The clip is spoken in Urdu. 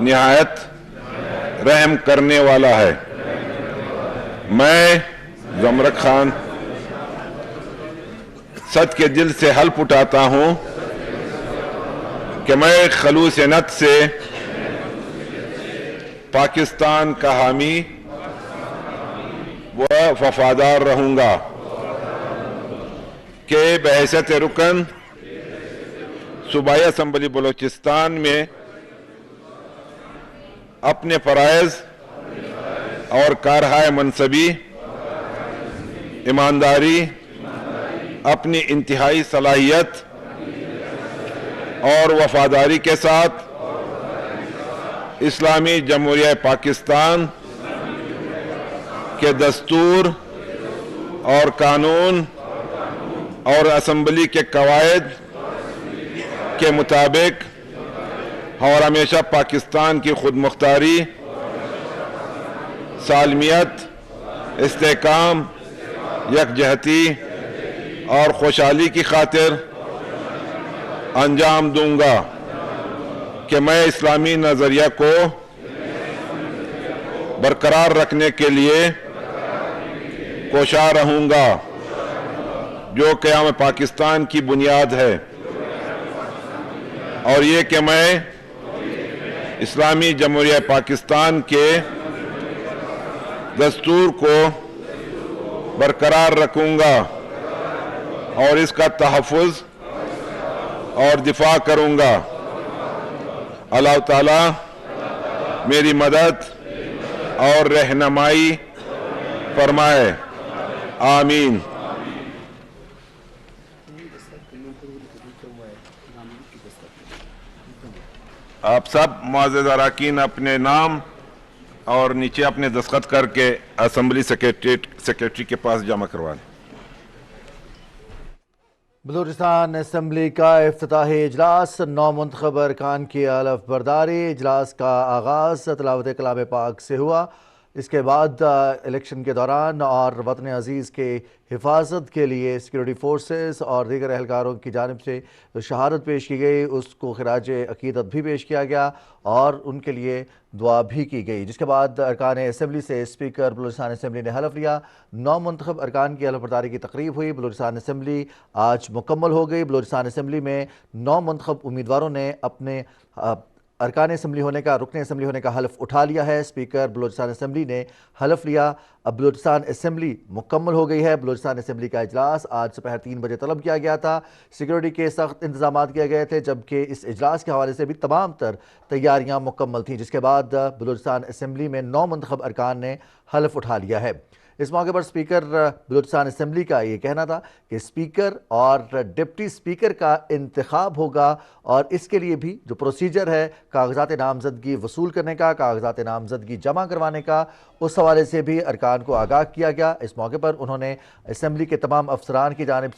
نہایت رحم کرنے والا ہے۔ میں زمرک خان سچ کے دل سے حلف اٹھاتا ہوں کہ میں خلوص نیت سے پاکستان کا حامی و وفادار رہوں گا کہ بحیثیت رکن صوبائی اسمبلی بلوچستان میں اپنے فرائض اور کارہائے منصبی ایمانداری، اپنی انتہائی صلاحیت اور وفاداری کے ساتھ اسلامی جمہوریہ پاکستان کے دستور اور قانون اور اسمبلی کے قواعد کے مطابق اور ہمیشہ پاکستان کی خود مختاری، سالمیت، استحکام، یکجہتی اور خوشحالی کی خاطر انجام دوں گا کہ میں اسلامی نظریہ کو برقرار رکھنے کے لیے کوشاں رہوں گا جو قیام پاکستان کی بنیاد ہے، اور یہ کہ میں اسلامی جمہوریہ پاکستان کے دستور کو برقرار رکھوں گا اور اس کا تحفظ اور دفاع کروں گا۔ اللہ تعالیٰ میری مدد اور رہنمائی فرمائے، آمین۔ آپ سب معزز اراکین اپنے نام اور نیچے اپنے دستخط کر کے اسمبلی سیکریٹری کے پاس جمع کروائیں۔ بلوچستان اسمبلی کا افتتاحی اجلاس، 9 منتخب ارکان کی حلف برداری۔ اجلاس کا آغاز تلاوت کلام پاک سے ہوا۔ اس کے بعد الیکشن کے دوران اور وطن عزیز کے حفاظت کے لیے سیکورٹی فورسز اور دیگر اہلکاروں کی جانب سے شہادت پیش کی گئی، اس کو خراج عقیدت بھی پیش کیا گیا اور ان کے لیے دعا بھی کی گئی، جس کے بعد ارکان اسمبلی سے اسپیکر بلوچستان اسمبلی نے حلف لیا۔ 9 منتخب ارکان کی حلف برداری کی تقریب ہوئی۔ بلوچستان اسمبلی آج مکمل ہو گئی۔ بلوچستان اسمبلی میں 9 منتخب امیدواروں نے اپنے ارکان اسمبلی ہونے کا، رکن اسمبلی ہونے کا حلف اٹھا لیا ہے۔ اسپیکر بلوچستان اسمبلی نے حلف لیا۔ اب بلوچستان اسمبلی مکمل ہو گئی ہے۔ بلوچستان اسمبلی کا اجلاس آج دوپہر 3 بجے طلب کیا گیا تھا۔ سیکورٹی کے سخت انتظامات کیے گئے تھے، جبکہ اس اجلاس کے حوالے سے بھی تمام تر تیاریاں مکمل تھیں، جس کے بعد بلوچستان اسمبلی میں 9 منتخب ارکان نے حلف اٹھا لیا ہے۔ اس موقع پر اسپیکر بلوچستان اسمبلی کا یہ کہنا تھا کہ اسپیکر اور ڈپٹی اسپیکر کا انتخاب ہوگا اور اس کے لیے بھی جو پروسیجر ہے کاغذات نامزدگی وصول کرنے کا، کاغذات نامزدگی جمع کروانے کا، اس حوالے سے بھی ارکان کو آگاہ کیا گیا۔ اس موقع پر انہوں نے اسمبلی کے تمام افسران کی جانب